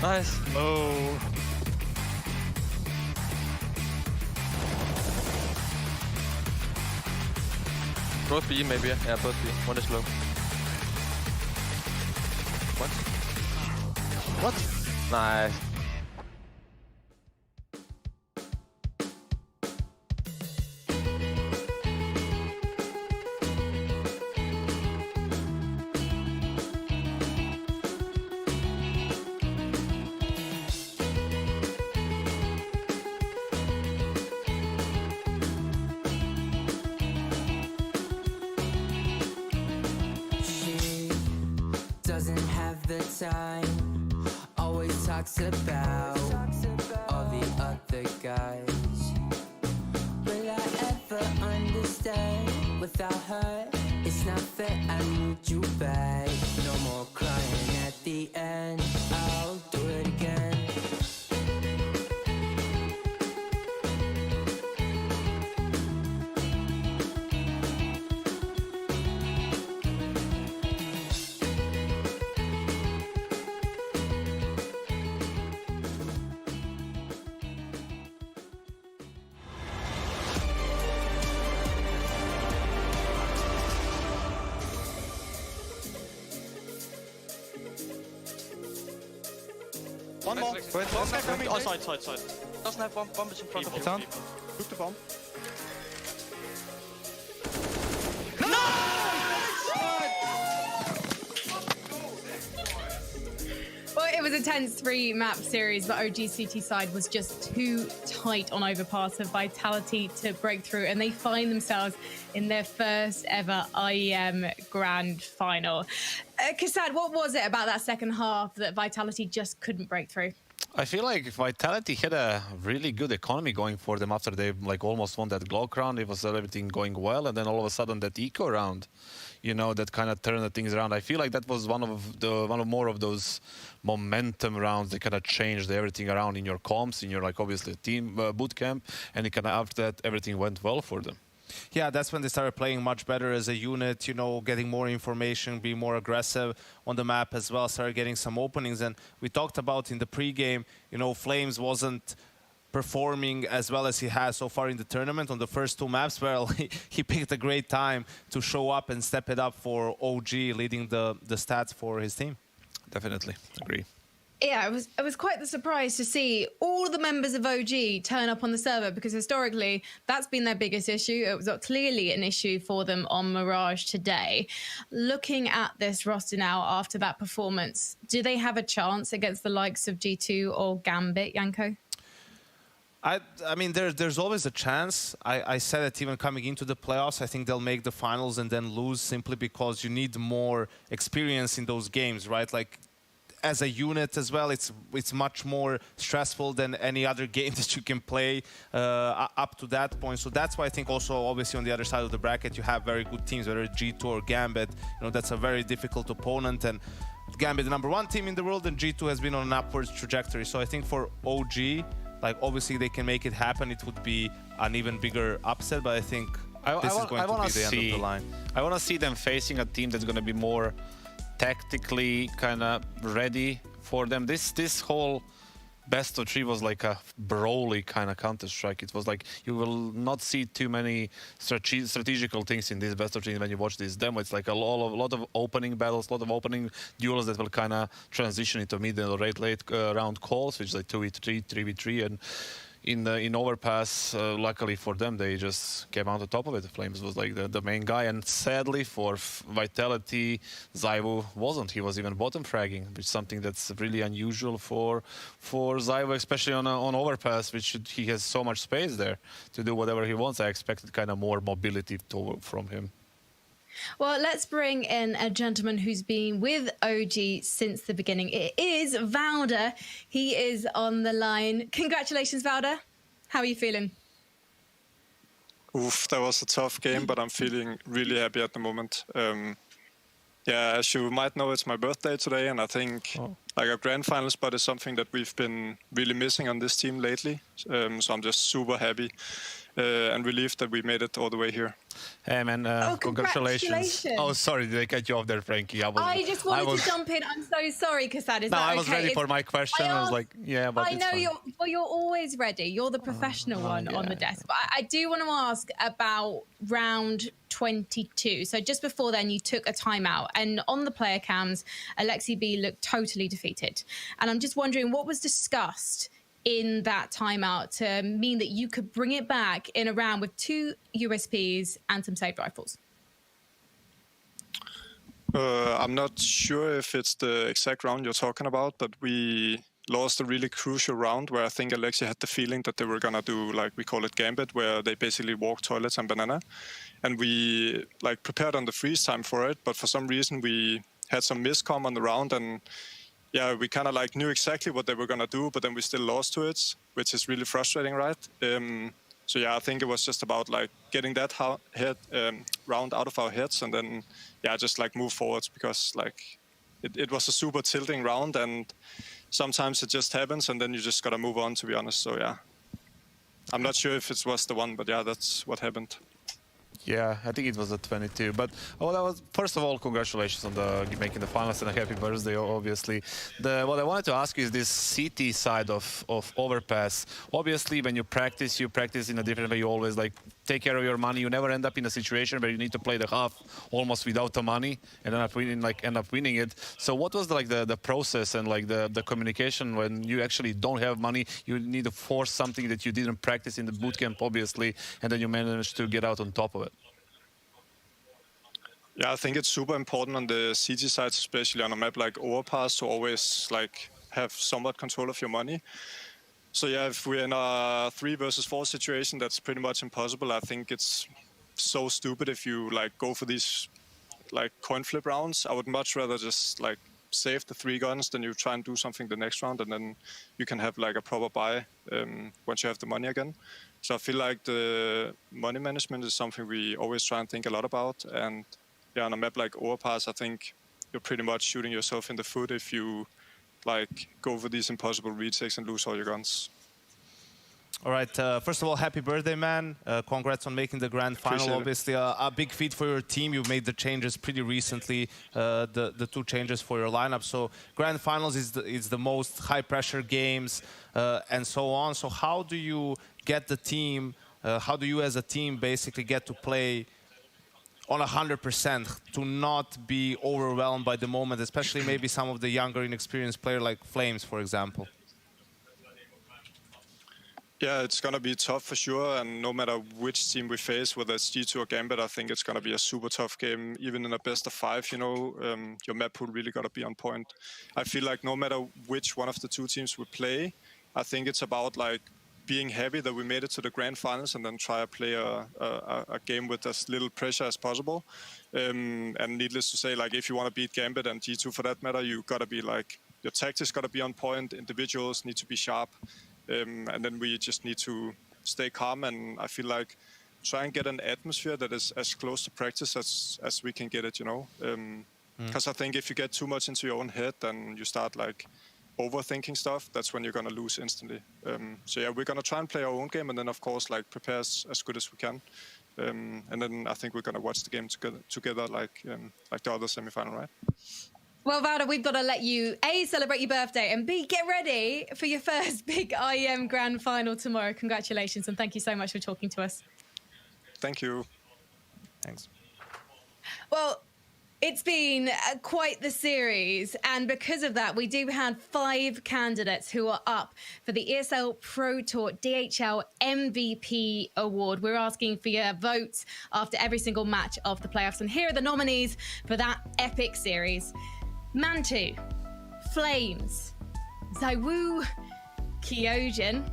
Nice. Oh. Both B maybe. Yeah, both B. One is low. What? What? Nice. Doesn't have the time, always talks about all the other guys. Will I ever understand? Without her, it's not fair, I need you back. No more crying at the end, I'll do it again. One more. Wait, coming. Oh, side. Doesn't have bombers in front of you. Down. Took the bomb. Well, it was a tense 3-map series, but OGCT side was just too tight on overpass for Vitality to break through, and they find themselves in their first ever IEM Grand Final. Kassad, what was it about that second half that Vitality just couldn't break through? I feel like Vitality had a really good economy going for them after they almost won that Glock round. It was everything going well, and then all of a sudden that eco round, that kind of turned the things around. I feel like that was one of more of those momentum rounds that kind of changed everything around in your comps, in your obviously team boot camp, and it kind of after that everything went well for them. Yeah, that's when they started playing much better as a unit, getting more information, being more aggressive on the map as well, started getting some openings. And we talked about in the pregame, Flames wasn't performing as well as he has so far in the tournament on the first 2 maps. Well, he picked a great time to show up and step it up for OG, leading the stats for his team. Definitely, agree. Yeah, it was quite the surprise to see all the members of OG turn up on the server, because historically that's been their biggest issue. It was clearly an issue for them on Mirage today. Looking at this roster now after that performance, do they have a chance against the likes of G2 or Gambit, Janko? I mean, there's always a chance. I said that even coming into the playoffs, I think they'll make the finals and then lose simply because you need more experience in those games, right? Like, as a unit as well, it's much more stressful than any other game that you can play up to that point. So that's why I think also, obviously, on the other side of the bracket, you have very good teams, whether it's G2 or Gambit. That's a very difficult opponent. And Gambit, the #1 team in the world, and G2 has been on an upwards trajectory. So I think for OG, obviously they can make it happen. It would be an even bigger upset, but I think this is going to be the end of the line. I want to see them facing a team that's going to be more tactically kind of ready for them. This whole best of 3 was like a brawly kind of Counter-Strike. It was like you will not see too many strategical things in this best of 3 when you watch this demo. It's like a lot of opening battles, a lot of opening duels that will kind of transition into mid and late round calls, which is like 2v3, 3v3, and in overpass, luckily for them, they just came out on top of it. Flames was like the main guy, and sadly for Vitality, Zyvo wasn't. He was even bottom fragging, which is something that's really unusual for Zyvo, especially on overpass, which he has so much space there to do whatever he wants. I expected kind of more mobility from him. Well, let's bring in a gentleman who's been with OG since the beginning. It is Valder. He is on the line. Congratulations, Valder. How are you feeling? Oof, that was a tough game, but I'm feeling really happy at the moment. Yeah, as you might know, it's my birthday today, and I think like a grand final spot is something that we've been really missing on this team lately. So I'm just super happy. and relieved that we made it all the way here. Hey man, congratulations. Oh, sorry, did I cut you off there, Frankie? I just wanted to jump in. I'm so sorry, Cassad. Is No, that I was okay? ready for my question. I was like, yeah, but I know you're always ready. You're the professional one on the desk. But I do want to ask about round 22. So just before then, you took a timeout, and on the player cams, Alexi B looked totally defeated. And I'm just wondering what was discussed in that timeout to mean that you could bring it back in a round with 2 USPs and some saved rifles? I'm not sure if it's the exact round you're talking about, but we lost a really crucial round where I think Alexia had the feeling that they were going to do, like we call it Gambit, where they basically walk toilets and banana. And we like prepared on the freeze time for it, but for some reason we had some miscom on the round, and yeah, we kind of like knew exactly what they were going to do, but then we still lost to it, which is really frustrating, right? So yeah, I think it was just about like getting that round out of our heads, and then yeah, just like move forwards, because like it was a super tilting round, and sometimes it just happens, and then you just gotta move on, to be honest. So yeah, I'm not sure if it was the one, but yeah, that's what happened. Yeah, I think it was a 22. But that was, first of all, congratulations on making the finals, and a happy birthday, obviously. What I wanted to ask you is this CT side of overpass. Obviously, when you practice in a different way. You always like take care of your money. You never end up in a situation where you need to play the half almost without the money and end up winning it. So what was the process and like the communication when you actually don't have money? You need to force something that you didn't practice in the bootcamp, obviously, and then you managed to get out on top of it. Yeah, I think it's super important on the CT sides, especially on a map like Overpass, to always like have somewhat control of your money. So yeah, if we're in a 3 versus 4 situation, that's pretty much impossible. I think it's so stupid if you like go for these like coin flip rounds. I would much rather just like save the 3 guns than you try and do something the next round, and then you can have like a proper buy once you have the money again. So I feel like the money management is something we always try and think a lot about. And yeah, on a map like Overpass, I think you're pretty much shooting yourself in the foot if you like go for these impossible retakes and lose all your guns. All right, first of all, happy birthday, man. Congrats on making the grand final. Appreciate it. Obviously, a big feat for your team. You've made the changes pretty recently, the 2 changes for your lineup. So grand finals is the most high-pressure games and so on. So how do you get the team, how do you as a team basically get to play on 100%, to not be overwhelmed by the moment, especially maybe some of the younger, inexperienced player like Flames, for example? Yeah, it's going to be tough for sure, and no matter which team we face, whether it's G2 or Gambit, I think it's going to be a super tough game. Even in a best of 5, you know, your map pool really got to be on point. I feel like no matter which one of the 2 teams we play, I think it's about like being happy that we made it to the grand finals, and then try to play a game with as little pressure as possible. And needless to say, like if you want to beat Gambit and G2 for that matter, you got to be like, your tactics got to be on point, individuals need to be sharp. And then we just need to stay calm, and I feel like try and get an atmosphere that is as close to practice as we can get it, you know. Because I think if you get too much into your own head, then you start like overthinking stuff. That's when you're gonna lose instantly. So yeah, we're gonna try and play our own game, and then of course like prepare as good as we can. And then I think we're gonna watch the game together like the other semi-final, right? Well, Valda, we've got to let you, A, celebrate your birthday, and B, get ready for your first big IEM Grand Final tomorrow. Congratulations, and thank you so much for talking to us. Thank you. Thanks. Well, it's been quite the series, and because of that, we do have 5 candidates who are up for the ESL Pro Tour DHL MVP Award. We're asking for your votes after every single match of the playoffs, and here are the nominees for that epic series. Mantu, Flames, Zaiwu, Kyojin,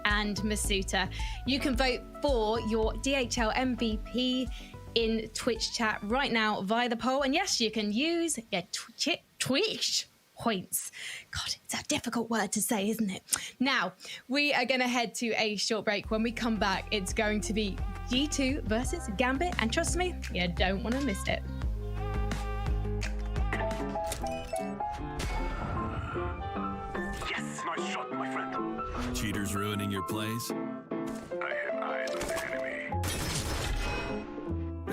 and Masuta. You can vote for your DHL MVP in Twitch chat right now via the poll. And yes, you can use your Twitch points. God, it's a difficult word to say, isn't it? Now, we are going to head to a short break. When we come back, it's going to be G2 versus Gambit. And trust me, you don't want to miss it. Yes, nice shot, my friend. Cheaters ruining your plays? I have eyes on the enemy.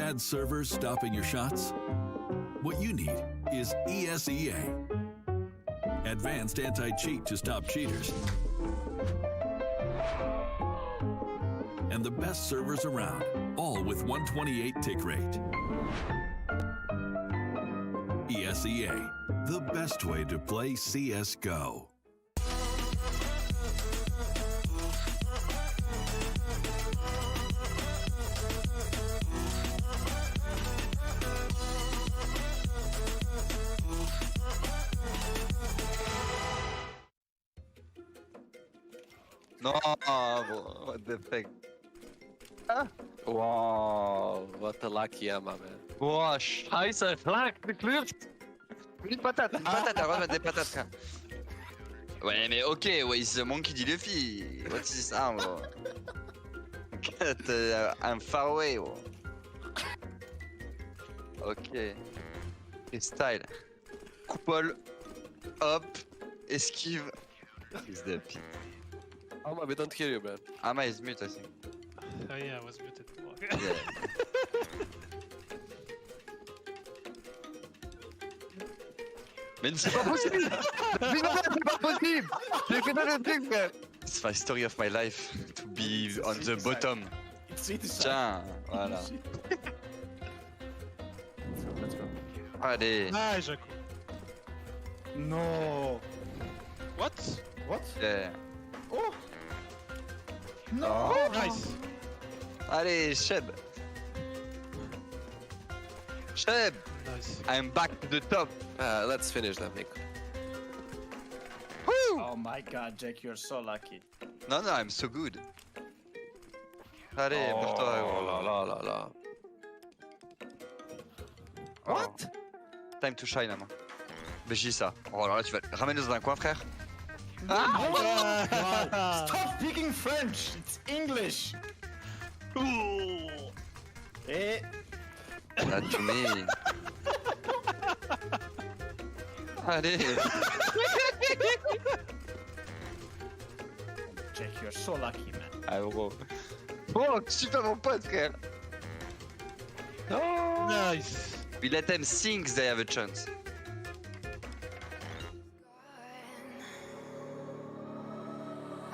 bad servers stopping your shots? What you need is ESEA. Advanced anti-cheat to stop cheaters. And the best servers around, all with 128 tick rate. ESEA, the best way to play CSGO. No, what the fuck? Wow, what a lucky Emma, man. Boah, scheiße, Schlag, geklüft. Une patate, remettre des patates, frère. Ouais, mais ok, ouais, it's a monkey D. Luffy. What is this arm, bro? I'm far away, bro. Ok. Freestyle. Coupole. Hop. Esquive. Is the pit. Amma, we don't hear you, man. Amma is mute, I think. Oh yeah, I was muted. Yeah. Mais c'est pas possible! Mais non, c'est pas possible! J'ai fait dans le truc, frère! It's my story of my life, to be on the bottom. Tiens, voilà. Let's go. Allez. Ah, Jaco. No. What? What? Yeah. Oh. No. Oh. Nice. Allez, Sheb. Sheb! Nice. I'm back to the top. Let's finish that, Mick. Woo! Oh my god, Jack, you're so lucky. No, no, I'm so good. Allez, pour toi. Oh là là là là. What? Time to shine, maman. Mais j'ai ça. Oh là là, tu vas... Ramène-nous dans un coin, frère. Ah! Stop speaking French! It's English! Et... Là, tu mets... Allez. Jack, you're so lucky, man. Ah, gros. Oh, super mon pote, frère. Oh, nice. We let them think they have a chance.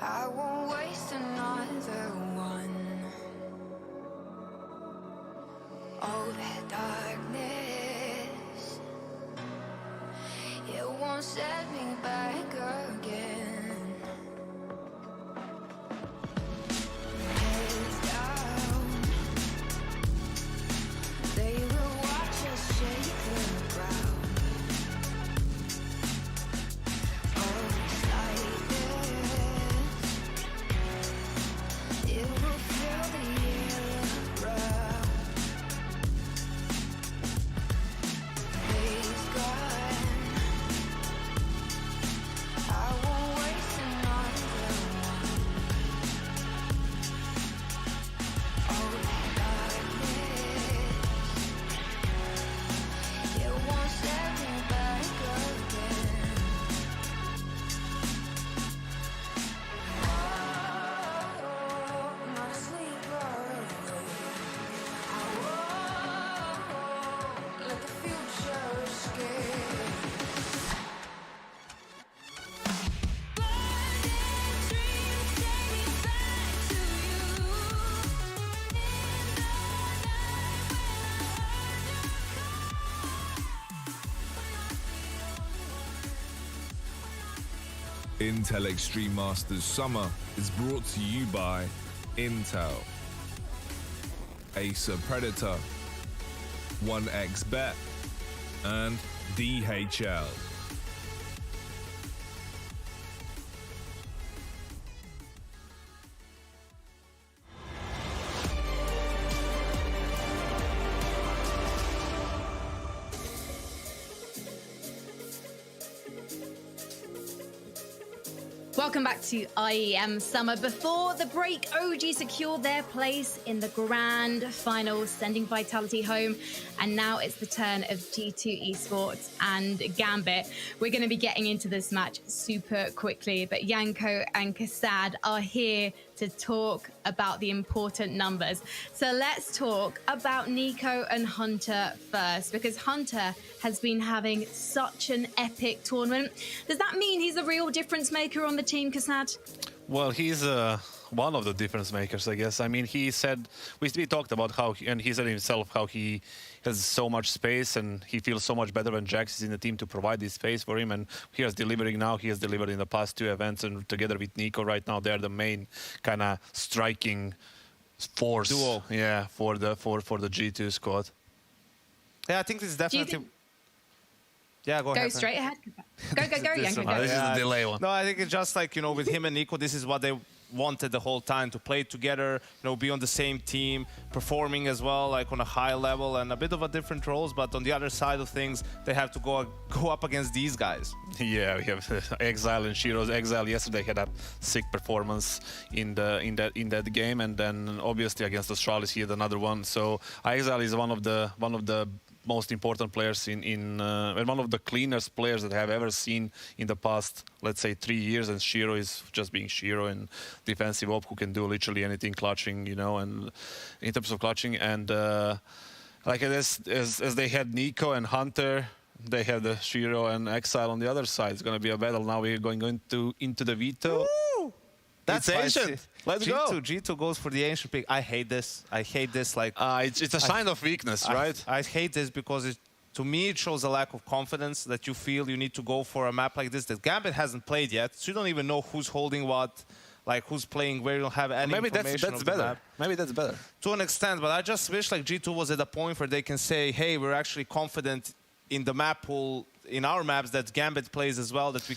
I won't waste another one. Oh, that darkness, it won't set me back again. Heads down, they will watch us shake the ground. Oh, it's like this, it will fill the air around. Days gone, I won't waste another one. Oh, that darkness, it won't set me back again. Oh, not a sleeper. I won't let the future escape. Intel Extreme Masters Summer is brought to you by Intel, Acer Predator, 1xBet, and DHL. Welcome back to IEM Summer. Before the break, OG secured their place in the grand finals, sending Vitality home. And now it's the turn of G2 Esports and Gambit. We're going to be getting into this match super quickly, but Yanko and Kassad are here to talk about the important numbers. So let's talk about Nico and Hunter first, because Hunter has been having such an epic tournament. Does that mean he's a real difference maker on the team, Kasad? Well, he's one of the difference makers, I guess. I mean, he said, we talked about how, and he said himself how he has so much space and he feels so much better when Jax is in the team to provide this space for him. And he is delivering now. He has delivered in the past 2 events, and together with Nico right now, they're the main kind of striking force. Duo. Yeah, for the G2 squad. Yeah, I think this is definitely. Yeah, go ahead. Go straight ahead. Go, Yanko, go. This is the delay one. No, I think it's just like, with him and Nico, this is what they wanted the whole time, to play together, be on the same team, performing as well, like on a high level, and a bit of a different roles. But on the other side of things, they have to go up against these guys. Yeah, we have Exile and Shiro's. Exile yesterday had a sick performance in that game, and then obviously against Astralis he had another one. So Exile is one of the most important players and one of the cleanest players that I have ever seen in the past, let's say, 3 years. And Shiro is just being Shiro and defensive op who can do literally anything clutching, and in terms of clutching. And like as they had Nico and Hunter, they had Shiro and Exile on the other side. It's going to be a battle. Now we're going into the veto. Woo! That's ancient. Let's go. G2 goes for the ancient pick. I hate this. Like, it's a sign of weakness, right? I hate this because to me it shows a lack of confidence that you feel you need to go for a map like this that Gambit hasn't played yet. So you don't even know who's holding what, like who's playing where. You don't have any information. That's better. Maybe that's better. To an extent, but I just wish like G2 was at a point where they can say, hey, we're actually confident in the map pool, in our maps that Gambit plays as well, that we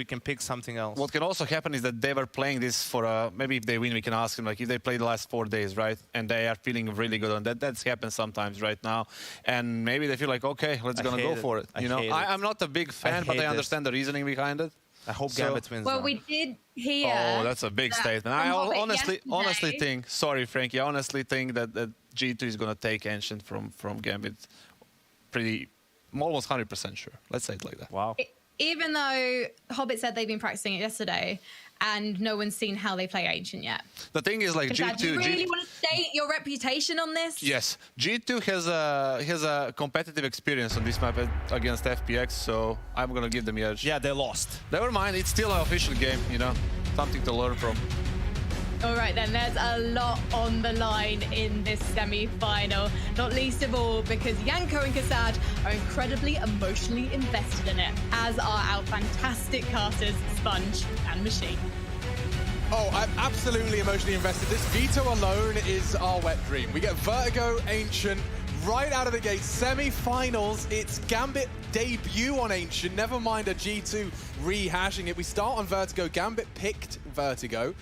can pick something else. What can also happen is that they were playing this for maybe if they win, we can ask them, like if they played the last 4 days, right? And they are feeling really good on that. That's happened sometimes right now. And maybe they feel like, okay, let's gonna go for it. I'm not a big fan, but I understand the reasoning behind it. I hope Gambit wins. Well, we did hear. Oh, that's a big statement. I honestly think, sorry, Frankie, I honestly think that G2 is gonna take Ancient from Gambit pretty. I'm almost 100% sure. Let's say it like that. Wow. Even though Hobbit said they've been practicing it yesterday, and no one's seen how they play Ancient yet. The thing is, like G2. Do you really want to state your reputation on this? Yes, G2 has a competitive experience on this map against FPX, so I'm gonna give them the edge. Yeah, they lost. Never mind. It's still an official game. Something to learn from. All right, then, there's a lot on the line in this semi-final, not least of all because Yanko and Kasad are incredibly emotionally invested in it, as are our fantastic casters, Sponge and Machine. Oh, I'm absolutely emotionally invested. This veto alone is our wet dream. We get Vertigo, Ancient, right out of the gate, semi-finals. It's Gambit debut on Ancient, never mind a G2 rehashing it. We start on Vertigo. Gambit picked Vertigo.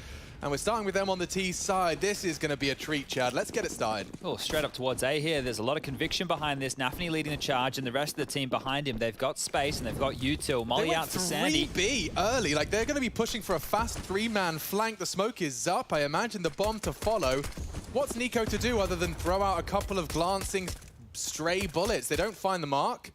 And we're starting with them on the T side. This is going to be a treat, Chad. Let's get it started. Oh, straight up towards A here. There's a lot of conviction behind this. Nafny leading the charge, and the rest of the team behind him. They've got space, and they've got Util. Molly out to Sandy. 3B early. Like, they're going to be pushing for a fast 3-man flank. The smoke is up. I imagine the bomb to follow. What's Nico to do other than throw out a couple of glancing stray bullets? They don't find the mark.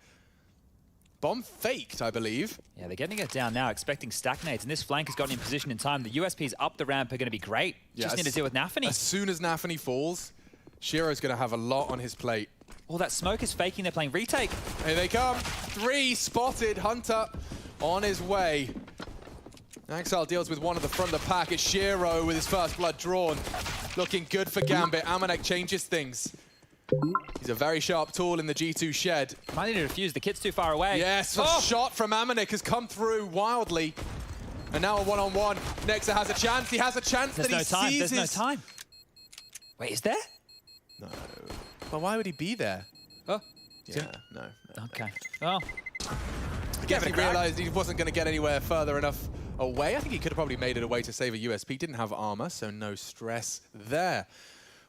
Bomb faked, I believe. Yeah, they're getting it down now, expecting stack nades, and this flank has gotten in position in time. The USPs up the ramp are going to be great. Yeah, just need to deal with Nafny. As soon as Nafny falls, Shiro's going to have a lot on his plate. Oh, that smoke is faking. They're playing retake. Here they come. 3 spotted. Hunter on his way. Exile deals with one at the front of the pack. It's Shiro with his first blood drawn. Looking good for Gambit. Amanek changes things. He's a very sharp tool in the G2 shed. Might need to defuse. The kid's too far away. Yes, a shot from Amanek has come through wildly. And now a one-on-one. Nexa has a chance. He has a chance that he seizes. There's no time. Wait, is there? No. But why would he be there? Oh. Yeah, no. Okay. Well. I guess he realized he wasn't going to get anywhere further enough away. I think he could have probably made it away to save a USP. Didn't have armor, so no stress there.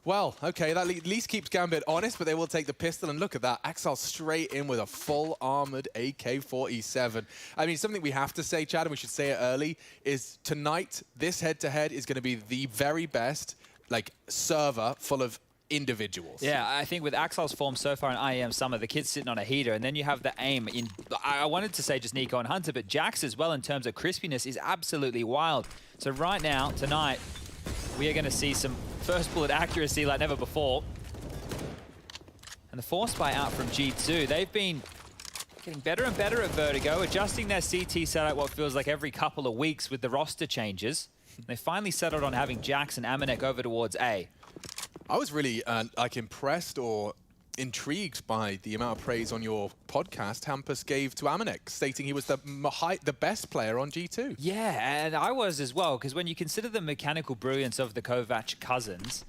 Well, okay, that at least keeps Gambit honest, but they will take the pistol, and look at that. Axel straight in with a full armored AK-47. I mean, something we have to say, Chad, and we should say it early, is tonight, this head-to-head is going to be the very best, like, server full of individuals. Yeah, I think with Axel's form so far in IEM Summer, the kid's sitting on a heater, and then you have the aim in... I wanted to say just Nico and Hunter, but Jax as well in terms of crispiness is absolutely wild. So right now, tonight, we are going to see some first bullet accuracy like never before. And the force buy out from G2, they've been getting better and better at Vertigo, adjusting their CT setup what feels like every couple of weeks with the roster changes. They finally settled on having Jax and Amanek over towards A. I was really like impressed or intrigued by the amount of praise on your podcast Hampus gave to Amanek, stating he was the best player on G2. Yeah, and I was as well, because when you consider the mechanical brilliance of the Kovac cousins,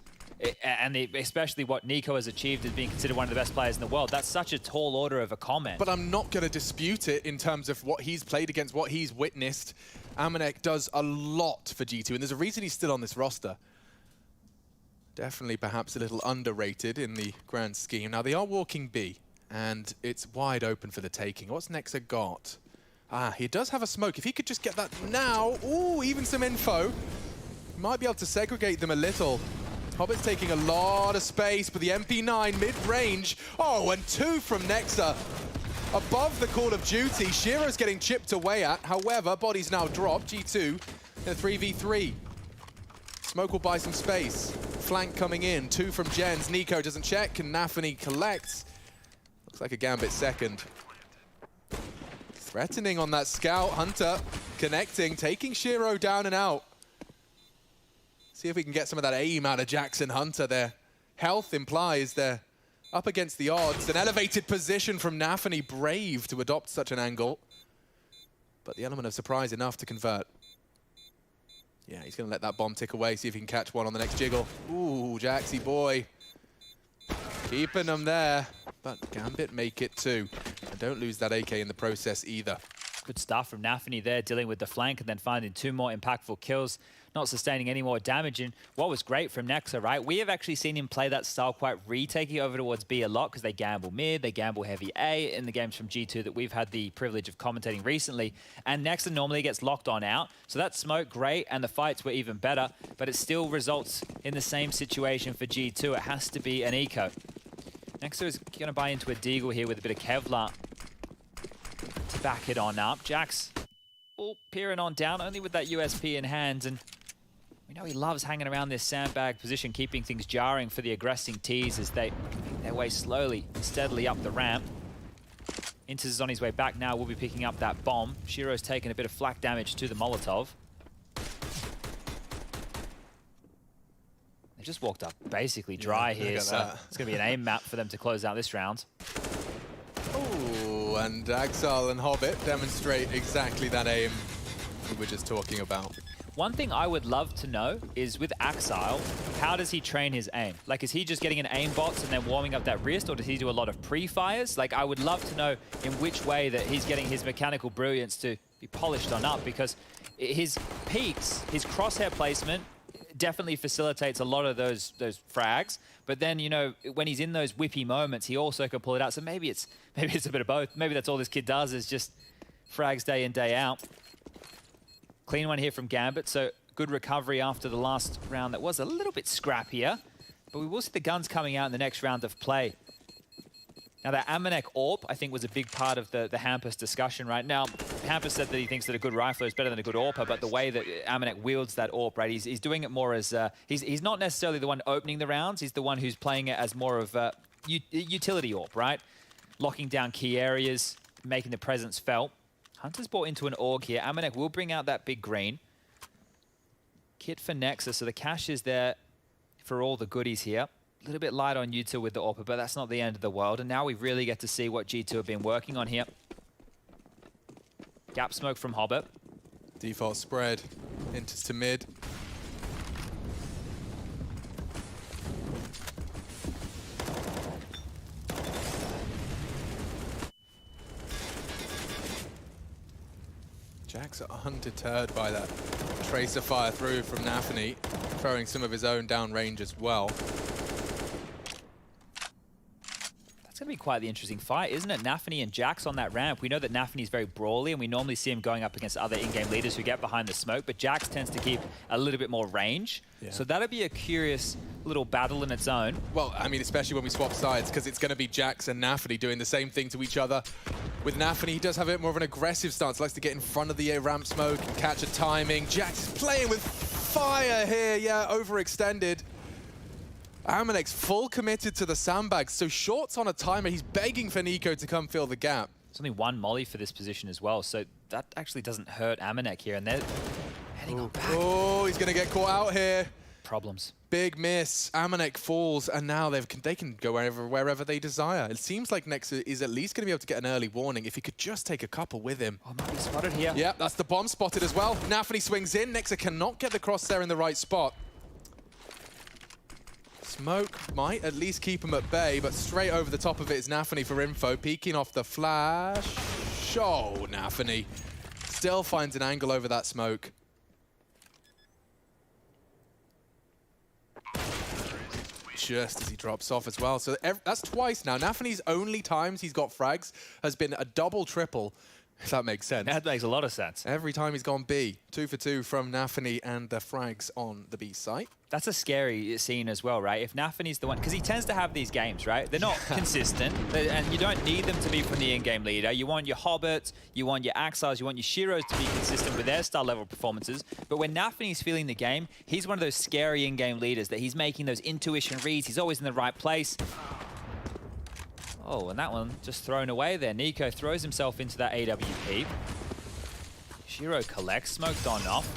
especially what Nico has achieved as being considered one of the best players in the world, that's such a tall order of a comment. But I'm not going to dispute it in terms of what he's played against, what he's witnessed. Amanek does a lot for G2, and there's a reason he's still on this roster. Definitely perhaps a little underrated in the grand scheme. Now, they are walking B, and it's wide open for the taking. What's Nexa got? He does have a smoke. If he could just get that now, ooh, even some info. Might be able to segregate them a little. Hobbit's taking a lot of space, but the MP9 mid-range. Oh, and 2 from Nexa. Above the Call of Duty, Shiro's getting chipped away at. However, body's now dropped. G2 in a 3v3. Smoke will buy some space. Flank coming in. 2 from Jens. Nico doesn't check, and Nafany collects. Looks like a Gambit second. Threatening on that scout. Hunter connecting, taking Shiro down and out. See if we can get some of that aim out of Jackson Hunter. Their health implies they're up against the odds. An elevated position from Nafany, brave to adopt such an angle. But the element of surprise enough to convert. Yeah, he's going to let that bomb tick away, see if he can catch one on the next jiggle. Ooh, Jaxie boy. Keeping them there. But Gambit make it too. And don't lose that AK in the process either. Good stuff from Nafany there, dealing with the flank and then finding 2 more impactful kills, not sustaining any more damage. And what was great from Nexa, right? We have actually seen him play that style quite retaking over towards B a lot because they gamble mid, they gamble heavy A in the games from G2 that we've had the privilege of commentating recently. And Nexa normally gets locked on out. So that smoke, great, and the fights were even better, but it still results in the same situation for G2. It has to be an eco. Nexa is going to buy into a Deagle here with a bit of Kevlar to back it on up. Jax peering on down, only with that USP in hand, and we know he loves hanging around this sandbag position, keeping things jarring for the aggressing T's as they make their way slowly and steadily up the ramp. Inters is on his way back now, will be picking up that bomb. Shiro's taken a bit of flak damage to the Molotov. They just walked up basically dry here, so it's going to be an aim map for them to close out this round. Oh, and Axel and Hobbit demonstrate exactly that aim we were just talking about. One thing I would love to know is with Axile, how does he train his aim? Like, is he just getting an aim box and then warming up that wrist, or does he do a lot of pre-fires? Like, I would love to know in which way that he's getting his mechanical brilliance to be polished on up, because his peaks, his crosshair placement definitely facilitates a lot of those frags. But then, you know, when he's in those whippy moments, he also can pull it out. So maybe it's a bit of both. Maybe that's all this kid does is just frags day in, day out. Clean one here from Gambit, so good recovery after the last round that was a little bit scrappier. But we will see the guns coming out in the next round of play. Now that Amanek AWP, I think, was a big part of the Hampus discussion right now. Hampus said that he thinks that a good rifler is better than a good AWPer, but the way that Amanek wields that AWP, right, he's doing it more as, he's not necessarily the one opening the rounds, he's the one who's playing it as more of a utility AWP, right? Locking down key areas, making the presence felt. Hunter's bought into an AUG here. Amanek will bring out that big green. Kit for Nexus, so the cash is there for all the goodies here. A little bit light on U2 with the AWPer, but that's not the end of the world. And now we really get to see what G2 have been working on here. Gap smoke from Hobbit. Default spread. Enters to mid. Jax undeterred by that tracer fire through from Nafany, throwing some of his own down range as well. That's going to be quite the interesting fight, isn't it? Nafany and Jax on that ramp. We know that Nafany's very brawly, and we normally see him going up against other in-game leaders who get behind the smoke, but Jax tends to keep a little bit more range. Yeah. So that'll be a curious little battle in its own. Well, I mean, especially when we swap sides, because it's going to be Jax and Nafany doing the same thing to each other. With Nafany, he does have a bit more of an aggressive stance, likes to get in front of the ramp smoke and catch a timing. Jax is playing with fire here. Yeah, overextended. Amanek's full committed to the sandbags, so Short's on a timer. He's begging for Nico to come fill the gap. There's only one molly for this position as well, so that actually doesn't hurt Amanek here, and they're heading on back. Oh, he's going to get caught out here. Problems. Big miss. Amanek falls, and now they can go wherever they desire. It seems like Nexa is at least going to be able to get an early warning if he could just take a couple with him. Oh, might be spotted here. Yeah, that's the bomb spotted as well. Nafany swings in. Nexa cannot get the crosshair in the right spot. Smoke might at least keep him at bay, but straight over the top of it is Nafany for info, peeking off the flash. Oh, Nafany still finds an angle over that smoke. Just as he drops off as well. So that's twice now. Nafany's only times he's got frags has been a double, triple. If that makes sense. That makes a lot of sense. Every time he's gone B. 2 for 2 from Nafany and the frags on the B site. That's a scary scene as well, right? If Nafany's the one, because he tends to have these games, right? They're not consistent, and you don't need them to be from the in-game leader. You want your Hobbits, you want your Axiles, you want your Shiros to be consistent with their star level performances. But when Nafany's feeling the game, he's one of those scary in-game leaders that he's making those intuition reads. He's always in the right place. Oh, and that one just thrown away there. Nico throws himself into that AWP. Shiro collects, smoked on off.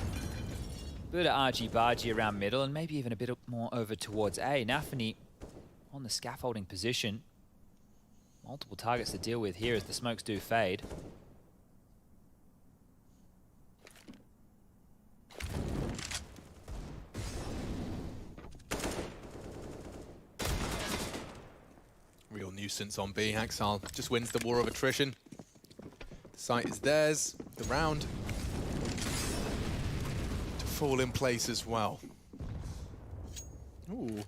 Bit of argy-bargy around middle, and maybe even a bit more over towards A. Nafany on the scaffolding position. Multiple targets to deal with here as the smokes do fade. Real nuisance on B. Axal just wins the war of attrition. The site is theirs. The round to fall in place as well. Ooh,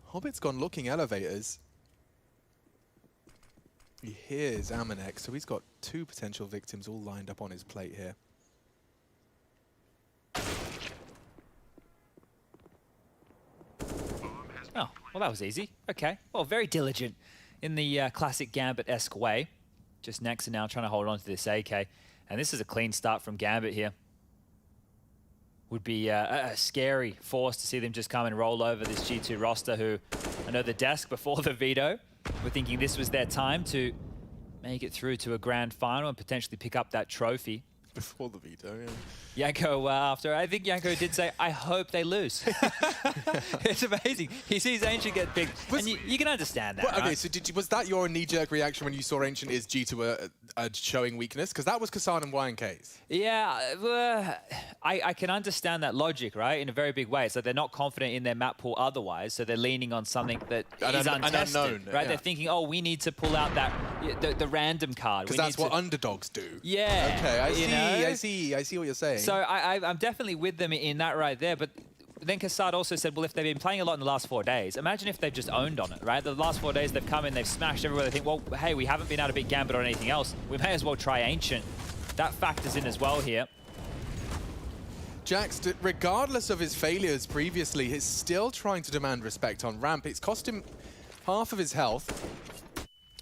Hobbit's gone looking elevators. He hears Amanek, so he's got 2 potential victims all lined up on his plate here. Oh, well, that was easy. Okay. Well, very diligent in the classic Gambit-esque way. Just Nexa now trying to hold on to this AK. And this is a clean start from Gambit here. Would be a scary force to see them just come and roll over this G2 roster, who I know the desk before the veto were thinking this was their time to make it through to a grand final and potentially pick up that trophy. Before the veto, yeah. Yanko, after, I think Yanko did say, I hope they lose. It's amazing. He sees Ancient get big, and you can understand that, Well, okay, right? so was that your knee-jerk reaction when you saw Ancient is due to a showing weakness? Because that was Kassan and YNK's. Yeah, I can understand that logic, right? In a very big way. So they're not confident in their map pool otherwise, so they're leaning on something that is untested, unknown, right? yeah. They're thinking, oh, we need to pull out that the random card. Because that's what underdogs do. Yeah. Okay, I see see what you're saying. So I'm definitely with them in that right there, but then Kassad also said, well, if they've been playing a lot in the last 4 days, imagine if they've just owned on it, right? The last 4 days they've come in, they've smashed everywhere. They think, well, hey, we haven't been able to beat Gambit or anything else. We may as well try Ancient. That factors in as well here. Jax, regardless of his failures previously, is still trying to demand respect on ramp. It's cost him half of his health.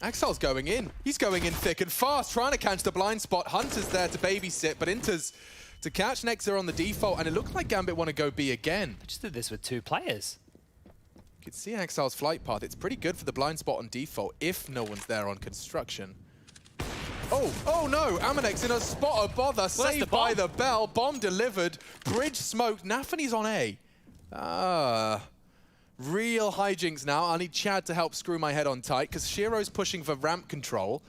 Axel's going in. He's going in thick and fast, trying to catch the blind spot. Hunter's there to babysit, but Inter's to catch Nexa on the default, and it looked like Gambit want to go B again. I just did this with 2 players. You can see Axel's flight path. It's pretty good for the blind spot on default if no one's there on construction. Oh no! Amanek's in a spot of bother, saved by the bell, bomb delivered, bridge smoked, Nafany's on A. Real hijinks now. I need Chad to help screw my head on tight, because Shiro's pushing for ramp control.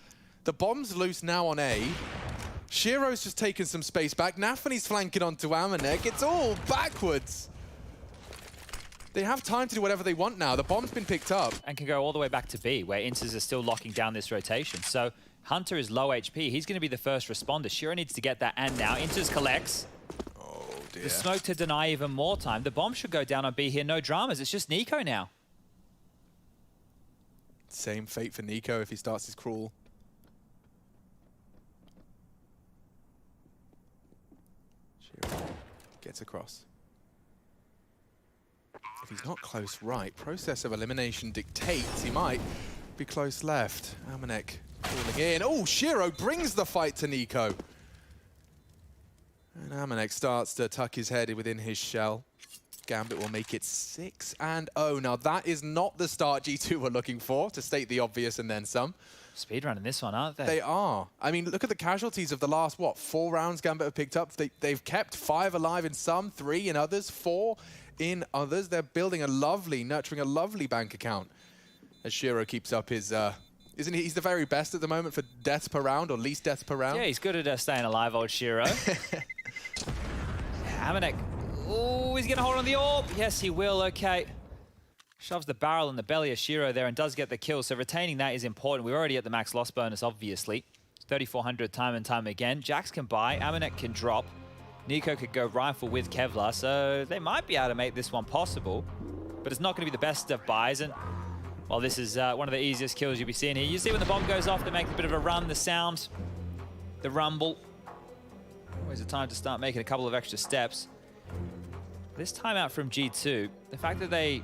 The bomb's loose now on A. Shiro's just taken some space back. Nafany's flanking onto Amanek. It's all backwards. They have time to do whatever they want now. The bomb's been picked up. And can go all the way back to B, where Inters are still locking down this rotation. So Hunter is low HP. He's going to be the first responder. Shiro needs to get that, and now Inters collects. Oh, dear. The smoke to deny even more time. The bomb should go down on B here. No dramas. It's just Nico now. Same fate for Nico if he starts his crawl. Shiro gets across. If he's not close right, process of elimination dictates he might be close left. Amanek calling in. Oh, Shiro brings the fight to Nico. And Amanek starts to tuck his head within his shell. Gambit will make it 6-0. Now, that is not the start G2 were looking for, to state the obvious and then some. Speedrunning this one, aren't they? They are. I mean, look at the casualties of the last, what, 4 rounds Gambit have picked up. They've kept 5 alive in some, 3 in others, 4 in others. They're building a lovely, nurturing a lovely bank account as Shiro keeps up his... Isn't he? He's the very best at the moment for deaths per round, or least deaths per round. Yeah, he's good at staying alive, old Shiro. Amanek. Oh, he's going to hold on the orb. Yes, he will. Okay. Shoves the barrel in the belly of Shiro there and does get the kill. So retaining that is important. We're already at the max loss bonus, obviously. 3,400 time and time again. Jax can buy. Amanek can drop. Nico could go rifle with Kevlar. So they might be able to make this one possible. But it's not going to be the best of buys. And, well, this is one of the easiest kills you'll be seeing here. You see when the bomb goes off, they make a bit of a run. The sound, the rumble. Always a time to start making a couple of extra steps. This timeout from G2, the fact that they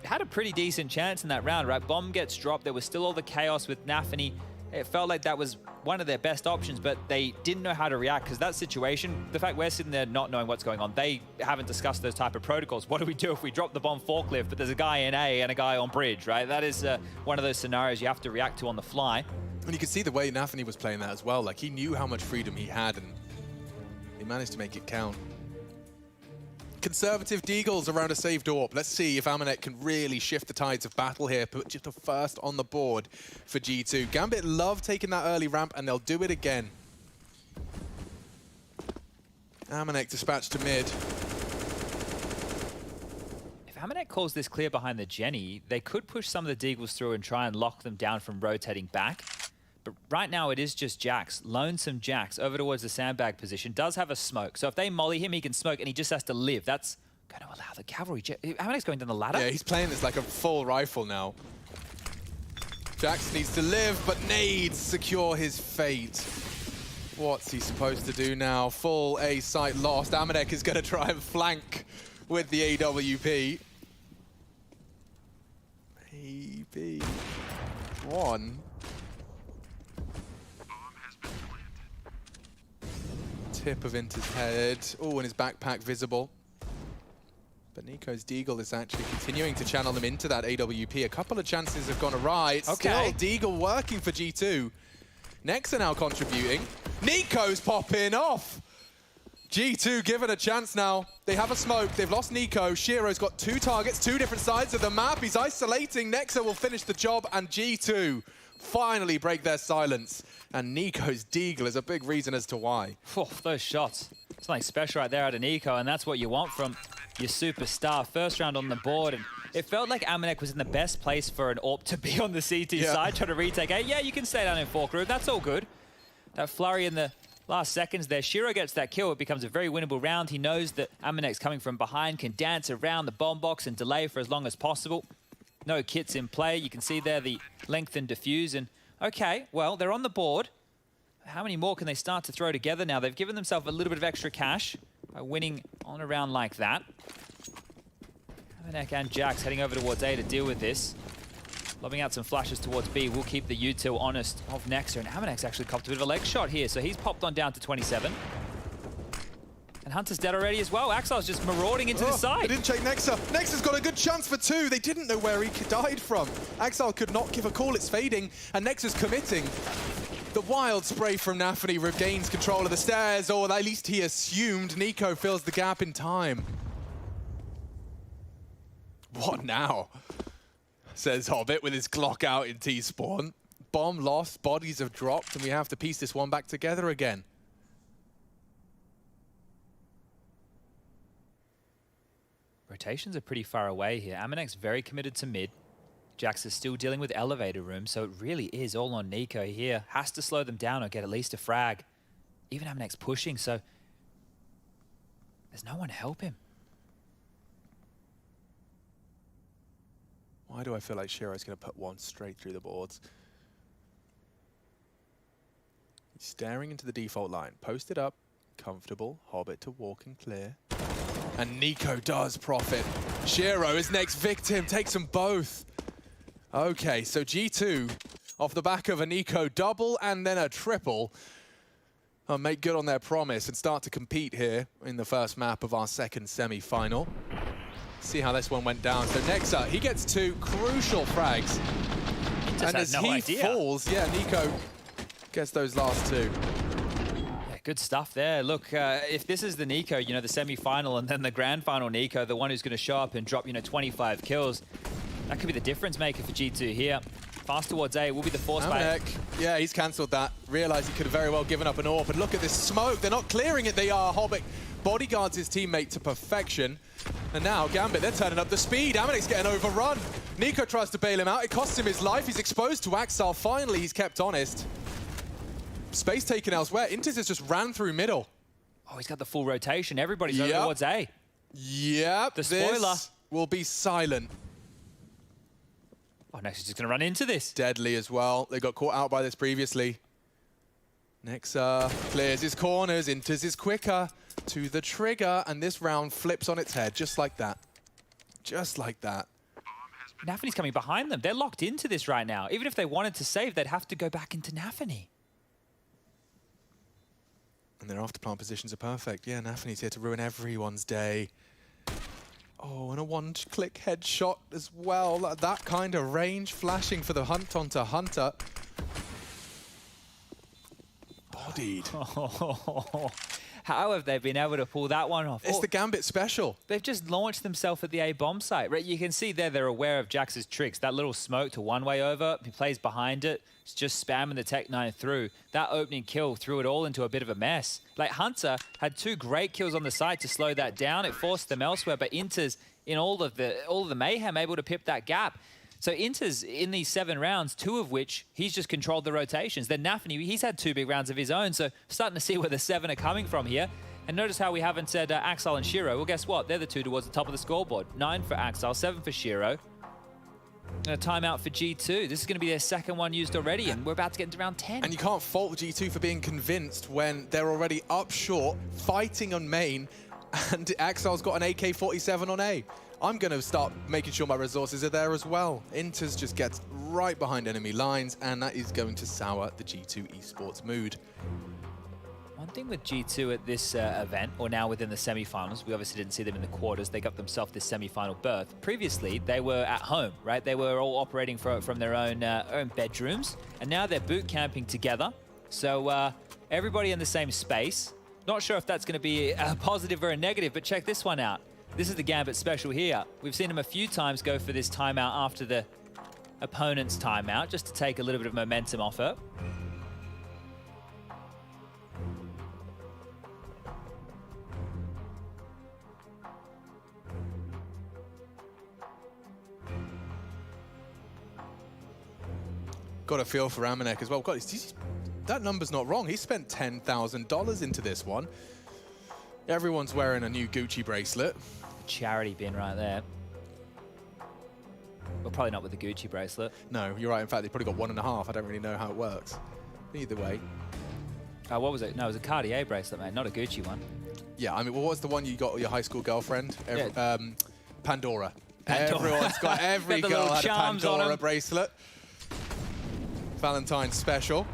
had a pretty decent chance in that round, right? Bomb gets dropped. There was still all the chaos with Nafany. It felt like that was one of their best options, but they didn't know how to react because that situation, the fact we're sitting there not knowing what's going on, they haven't discussed those type of protocols. What do we do if we drop the bomb forklift, but there's a guy in A and a guy on bridge, right? That is one of those scenarios you have to react to on the fly. And you can see the way Nafany was playing that as well. Like, he knew how much freedom he had, and he managed to make it count. Conservative Deagles around a saved AWP. Let's see if Amanek can really shift the tides of battle here. Put just a first on the board for G2. Gambit love taking that early ramp, and they'll do it again. Amanek dispatched to mid. If Amanek calls this clear behind the Jenny, they could push some of the Deagles through and try and lock them down from rotating back. But right now it is just Jax, lonesome Jax, over towards the sandbag position. Does have a smoke, so if they molly him, he can smoke, and he just has to live. That's going to allow the cavalry. Amanek's going down the ladder. Yeah, he's playing this like a full rifle now. Jax needs to live, but nades secure his fate. What's he supposed to do now? Full A site lost. Amanek is going to try and flank with the AWP. Maybe one. Tip of Inter's head. Oh, and his backpack visible. But Nico's Deagle is actually continuing to channel them into that AWP. A couple of chances have gone awry. It's still Deagle working for G2. Nexa now contributing. Nico's popping off. G2 given a chance now. They have a smoke. They've lost Nico. Shiro's got 2 targets, 2 different sides of the map. He's isolating. Nexa will finish the job, and G2 finally break their silence. And Nico's Deagle is a big reason as to why. Oh, those shots. Something special right there out of Nico, and that's what you want from your superstar. First round on the board, and it felt like Amanek was in the best place for an AWP to be on the CT side, trying to retake A. Yeah, you can stay down in Fork Room. That's all good. That flurry in the last seconds there. Shiro gets that kill. It becomes a very winnable round. He knows that Amanek's coming from behind, can dance around the bomb box and delay for as long as possible. No kits in play. You can see there the lengthen diffuse, and okay, well, they're on the board. How many more can they start to throw together now? They've given themselves a little bit of extra cash by winning on a round like that. Amanek and Jax heading over towards A to deal with this. Lobbing out some flashes towards B will keep the util honest of Nexa, and Amanek's actually copped a bit of a leg shot here, so he's popped on down to 27. And Hunter's dead already as well. Axile's just marauding into the side. They didn't check Nexa. Nexa's got a good chance for 2. They didn't know where he died from. Axile could not give a call. It's fading, and Nexa's committing. The wild spray from Nafany regains control of the stairs, or at least he assumed. Nico fills the gap in time. What now? Says Hobbit with his Glock out in T-spawn. Bomb lost, bodies have dropped, and we have to piece this one back together again. Rotations are pretty far away here. Amanek's very committed to mid. Jax is still dealing with elevator room, so it really is all on Nico here. Has to slow them down or get at least a frag. Even Amanek's pushing, so there's no one to help him. Why do I feel like Shiro's going to put one straight through the boards? He's staring into the default line. Posted up, comfortable, Hobbit to walk and clear. And Nico does profit. Shiro, his next victim, takes them both. Okay, so G2, off the back of a Nico double and then a triple, make good on their promise and start to compete here in the first map of our second semi-final. See how this one went down. So Nexa, he gets 2 crucial frags. And as he falls, yeah, Nico gets those last 2. Good stuff there. Look, if this is the Nico, you know, the semi-final and then the grand final Nico, the one who's going to show up and drop, you know, 25 kills, that could be the difference maker for G2 here. Fast towards A will be the force fight. Yeah, he's cancelled that. Realised he could have very well given up an AWP. But look at this smoke. They're not clearing it. They are. Hobbit bodyguards his teammate to perfection. And now Gambit, they're turning up the speed. Amanek's getting overrun. Nico tries to bail him out. It costs him his life. He's exposed to Axal. Finally, he's kept honest. Space taken elsewhere. Intis has just ran through middle. Oh, he's got the full rotation. Everybody's over towards A. Yep. The spoiler this will be silent. Oh, Nexa's just going to run into this. Deadly as well. They got caught out by this previously. Nexa clears his corners. Intis is quicker to the trigger. And this round flips on its head just like that. Just like that. Nafany's coming behind them. They're locked into this right now. Even if they wanted to save, they'd have to go back into Nafany. And their after-plant positions are perfect. Yeah, Nafany's here to ruin everyone's day. Oh, and a one-click headshot as well. That kind of range flashing for the hunt onto Hunter. Bodied. How have they been able to pull that one off? It's the Gambit special. They've just launched themselves at the A bomb site. Right, you can see there they're aware of Jax's tricks. That little smoke to one-way over, he plays behind it. It's just spamming the Tech-9 through. That opening kill threw it all into a bit of a mess. Like, Hunter had 2 great kills on the site to slow that down. It forced them elsewhere, but Inter's in all of the mayhem able to pip that gap. So Inter's in these 7 rounds, 2 of which he's just controlled the rotations. Then Nafany, he's had 2 big rounds of his own, so starting to see where the 7 are coming from here. And notice how we haven't said Axal and Shiro. Well, guess what? They're the 2 towards the top of the scoreboard. 9 for Axal, 7 for Shiro. And a timeout for G2. This is going to be their 2nd one used already, and we're about to get into round 10. And you can't fault G2 for being convinced when they're already up short, fighting on main, and Axal's got an AK-47 on A. I'm going to start making sure my resources are there as well. Inters just gets right behind enemy lines, and that is going to sour the G2 esports mood. One thing with G2 at this event, or now within the semi-finals, we obviously didn't see them in the quarters. They got themselves this semi-final berth. Previously, they were at home, right? They were all operating from their own bedrooms, and now they're boot camping together. So everybody in the same space. Not sure if that's going to be a positive or a negative, but check this one out. This is the Gambit special here. We've seen him a few times go for this timeout after the opponent's timeout, just to take a little bit of momentum off it. Got a feel for Amanek as well. God, that number's not wrong. He spent $10,000 into this one. Everyone's wearing a new Gucci bracelet. Charity bin right there. Well, probably not with the Gucci bracelet. No, you're right. In fact, they probably got 1.5. I don't really know how it works. Either way. What was it? No, it was a Cartier bracelet, man, not a Gucci one. Yeah, I mean, what was the one you got with your high school girlfriend? Pandora. Pandora. Everyone's got, every girl had a Pandora bracelet. Valentine's special.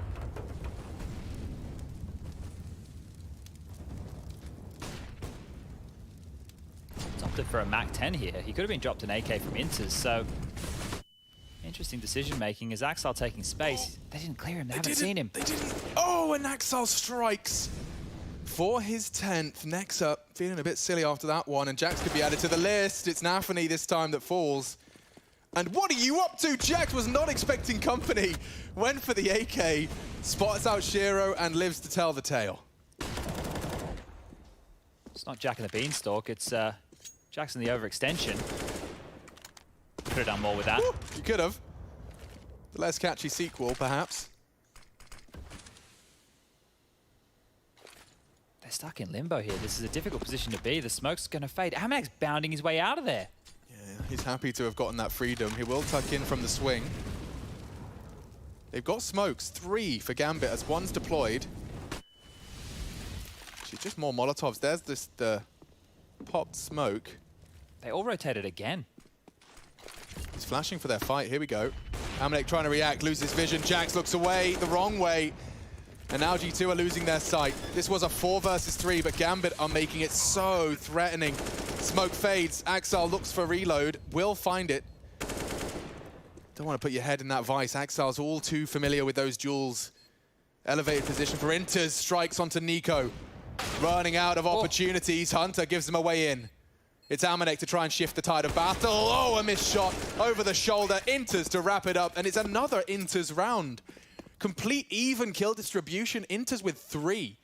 It's opted for a Mac 10 here. He could have been dropped an AK from Inters, so interesting decision making. Is Axal taking space? They didn't clear him. They haven't seen him. They didn't. Oh, and Axal strikes for his 10th. Nexa feeling a bit silly after that one, and Jax could be added to the list. It's Nafany this time that falls. And what are you up to? Jax was not expecting company. Went for the AK, spots out Shiro, and lives to tell the tale. It's not Jack and the Beanstalk, it's Jackson the overextension. Could have done more with that. Woo, you could have. The less catchy sequel, perhaps. They're stuck in limbo here. This is a difficult position to be. The smoke's going to fade. Amanek's bounding his way out of there. He's happy to have gotten that freedom. He will tuck in from the swing. They've got smokes, 3 for Gambit as one's deployed. She's just more Molotovs. There's the popped smoke. They all rotated again. He's flashing for their fight. Here we go. Amanek trying to react, loses vision. Jax looks away the wrong way. And now G2 are losing their sight. This was a 4 versus 3, but Gambit are making it so threatening. Smoke fades. Axile looks for reload. Will find it. Don't want to put your head in that vice. Axile's all too familiar with those duels. Elevated position for Inters. Strikes onto Nico. Running out of opportunities. Hunter gives them a way in. It's Amanek to try and shift the tide of battle. Oh, a missed shot over the shoulder. Inters to wrap it up. And it's another Inters round. Complete even kill distribution. Inters with 3.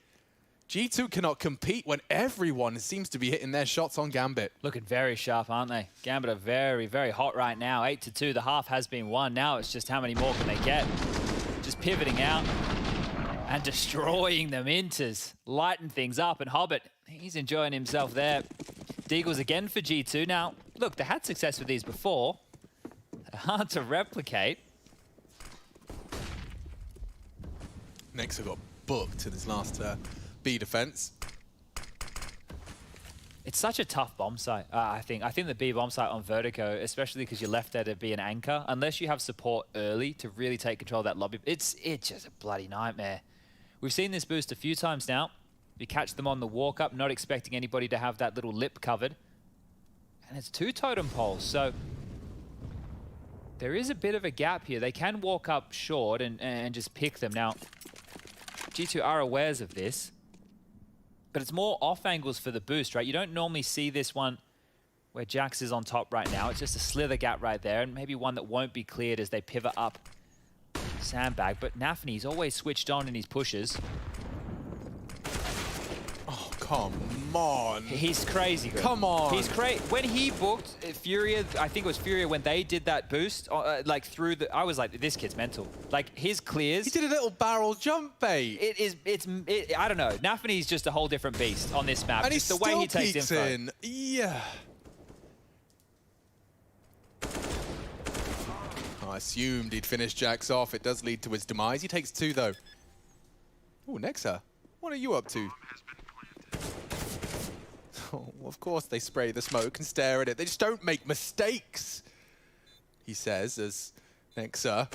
G2 cannot compete when everyone seems to be hitting their shots on Gambit. Looking very sharp, aren't they? Gambit are very, very hot right now. 8-2, the half has been won. Now it's just how many more can they get? Just pivoting out and destroying them. Inters lighten things up, and Hobbit, he's enjoying himself there. Deagles again for G2. Now, look, they had success with these before. They're hard to replicate. Nexa got booked in his last B defense. It's such a tough bomb site, I think. I think the B bomb site on Vertigo, especially because you're left there to be an anchor, unless you have support early to really take control of that lobby, it's just a bloody nightmare. We've seen this boost a few times now. You catch them on the walk up, not expecting anybody to have that little lip covered. And it's 2 totem poles, so there is a bit of a gap here. They can walk up short and just pick them. Now, G2 are awares of this, but it's more off angles for the boost, right? You don't normally see this one where Jax is on top right now. It's just a slither gap right there, and maybe one that won't be cleared as they pivot up sandbag. But Nafany's always switched on in his pushes. Oh, come on. He's crazy good. Come on. He's crazy. When he booked Furia, I think it was Furia, when they did that boost, like through the, I was like, this kid's mental. Like his clears. He did a little barrel jump bait. I don't know. Nafany's just a whole different beast on this map. And just he the way he takes peeks info. in. Yeah. I assumed he'd finish Jax off. It does lead to his demise. He takes 2 though. Oh, Nexa, what are you up to? Oh, of course they spray the smoke and stare at it. They just don't make mistakes, he says as Nexa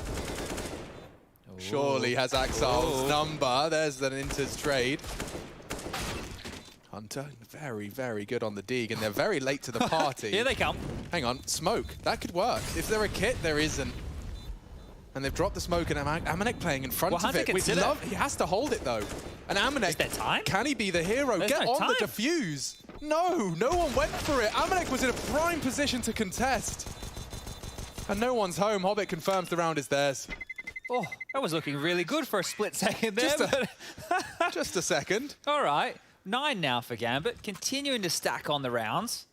surely has Axile's number. There's an Inters trade. Hunter, very, very good on the dig, and they're very late to the party. Here they come. Hang on, smoke. That could work. Is there a kit? There isn't. And they've dropped the smoke, and Amanek playing in front of it. He has to hold it, though. And Amanek, is there time? Can he be the hero? There's Get no on time. the defuse. No, no one went for it. Amanek was in a prime position to contest. And no one's home. Hobbit confirms the round is theirs. Oh, that was looking really good for a split second there. Just a second. All right. 9 now for Gambit, continuing to stack on the rounds.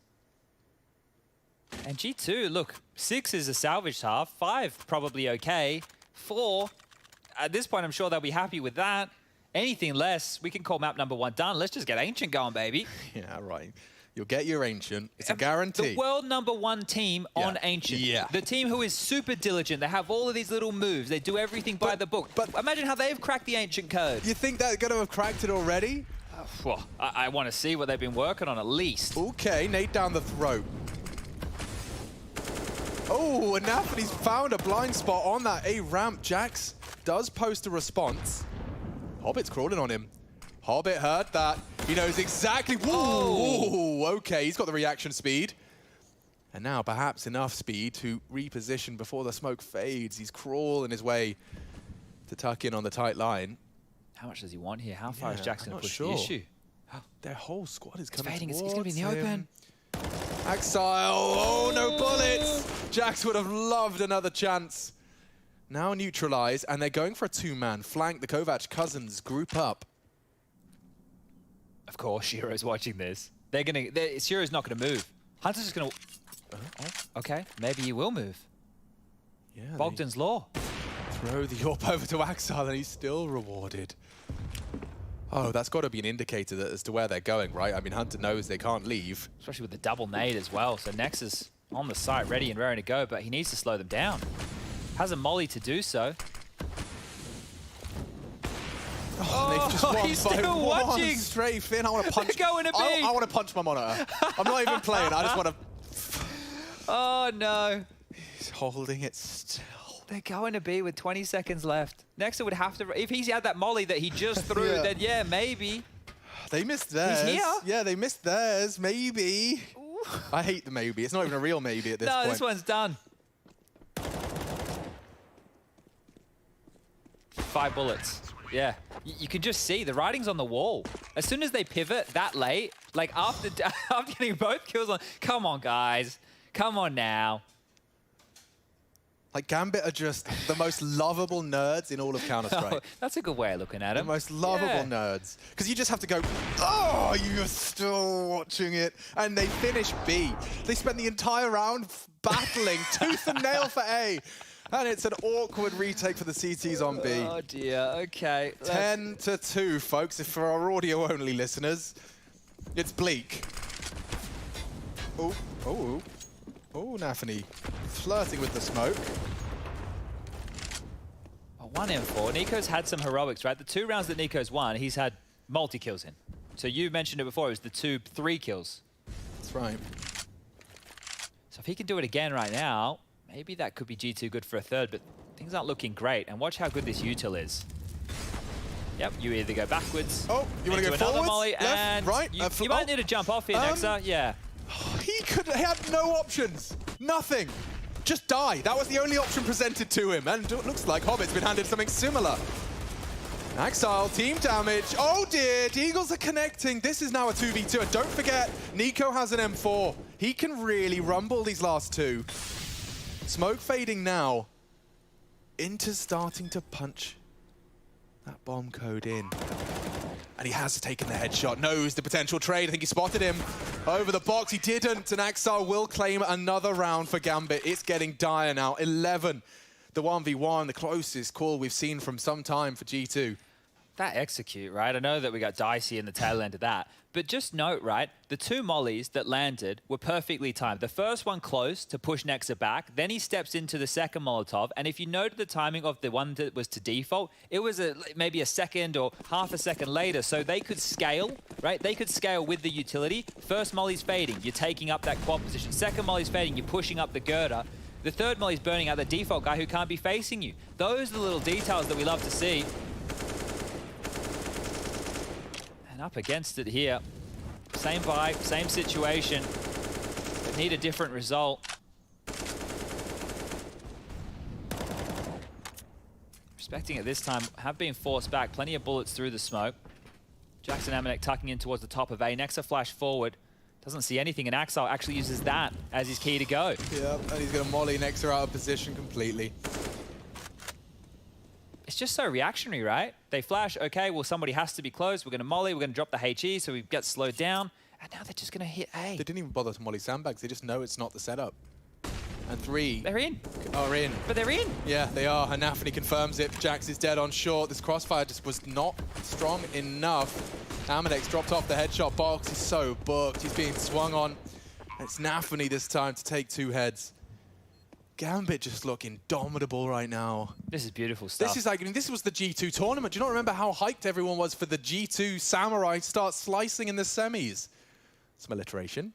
And G2, look, 6 is a salvaged half, 5 probably okay, 4, at this point I'm sure they'll be happy with that. Anything less, we can call map number 1 done. Let's just get Ancient going, baby. Yeah, right. You'll get your Ancient. It's a guarantee. The world number 1 team on Ancient. Yeah. The team who is super diligent. They have all of these little moves. They do everything by the book. But imagine how they've cracked the Ancient code. You think they're going to have cracked it already? Well, I want to see what they've been working on at least. Okay, Nate down the throat. Oh, and Nafany's found a blind spot on that A ramp. Jax does post a response. Hobbit's crawling on him. Hobbit heard that. He knows exactly. Whoa, okay, he's got the reaction speed. And now perhaps enough speed to reposition before the smoke fades. He's crawling his way to tuck in on the tight line. How much does he want here? How far is Jax going to push the issue? Their whole squad is coming fading. towards He's going to be in the open. Axile, oh, no bullets. Jax would have loved another chance. Now neutralized, and they're going for a 2-man flank. The Kovac cousins group up. Of course, Shiro's watching this. Shiro's not going to move. Hunter's just going to... Okay, maybe he will move. Yeah, Bogdan's Law. Throw the AWP over to Axile, and he's still rewarded. Oh, that's got to be an indicator as to where they're going, right? I mean, Hunter knows they can't leave. Especially with the double nade as well. So Nexus on the site, ready and raring to go, but he needs to slow them down. Has a molly to do so. They've just won he's by still one watching. Strafe in. I want to punch. They're going to be. I want to punch my monitor. I'm not even playing. I just want to. Oh no. He's holding it still. They're going to be with 20 seconds left. Nexa would have to, if he's had that molly that he just threw, then yeah, maybe. They missed theirs. He's here. Yeah, they missed theirs. Maybe. Ooh. I hate the maybe. It's not even a real maybe at this point. No, this one's done. 5 bullets. Yeah. You can just see the writing's on the wall. As soon as they pivot that late, like after getting both kills on, come on, guys. Come on now. Like, Gambit are just the most lovable nerds in all of Counter-Strike. Oh, that's a good way of looking at them. The most lovable nerds. Because you just have to go, oh, you're still watching it. And they finish B. They spend the entire round battling tooth and nail for A. And it's an awkward retake for the CTs on B. Oh, dear. Okay. 10-2, folks, if for our audio-only listeners. It's bleak. Oh, oh, oh, Nafany flirting with the smoke. 1-in-4. Nico's had some heroics, right? The 2 rounds that Nico's won, he's had multi-kills in. So you mentioned it before, it was the 2-3 kills. That's right. So if he can do it again right now, maybe that could be G2 good for a third, but things aren't looking great. And watch how good this util is. Yep, you either go backwards. Oh, you want to go forwards? Molly, left, and right? You might need to jump off here, Nexa. Yeah. He had no options. Nothing. Just die. That was the only option presented to him. And it looks like Hobbit's been handed something similar. Axile, team damage. Oh dear, Deagles are connecting. This is now a 2v2. And don't forget, Nico has an M4. He can really rumble these last 2. Smoke fading now into starting to punch that bomb code in. And he has taken the headshot, knows the potential trade. I think he spotted him over the box. He didn't, and Axile will claim another round for Gambit. It's getting dire now. 11, the 1v1, the closest call we've seen from some time for G2. That execute, right? I know that we got dicey in the tail end of that, but just note, right, the 2 mollies that landed were perfectly timed. The first one close to push Nexa back, then he steps into the second Molotov, and if you noted the timing of the one that was to default, it was maybe a second or half a second later, so they could scale, right? They could scale with the utility. First molly's fading, you're taking up that quad position. Second molly's fading, you're pushing up the girder. The third molly's burning out the default guy who can't be facing you. Those are the little details that we love to see. And up against it here. Same vibe, same situation. But need a different result. Respecting it this time, have been forced back. Plenty of bullets through the smoke. Jackson Amanek tucking in towards the top of A. Nexa flash forward. Doesn't see anything, and Axile actually uses that as his key to go. Yeah, and he's going to molly Nexa out of position completely. It's just so reactionary, right? They flash, okay, well, somebody has to be close. We're going to molly, we're going to drop the HE, so we get slowed down. And now they're just going to hit A. They didn't even bother to molly sandbags. They just know it's not the setup. And 3 they're in. Are in. But they're in. Yeah, they are. And Nafany confirms it. Jax is dead on short. This crossfire just was not strong enough. Amadex dropped off the headshot box. He's so booked. He's being swung on. And it's Nafany this time to take 2 heads. Gambit just look indomitable right now. This is beautiful stuff. This is like, I mean, this was the G2 tournament. Do you not remember how hyped everyone was for the G2 Samurai start slicing in the semis? Some alliteration.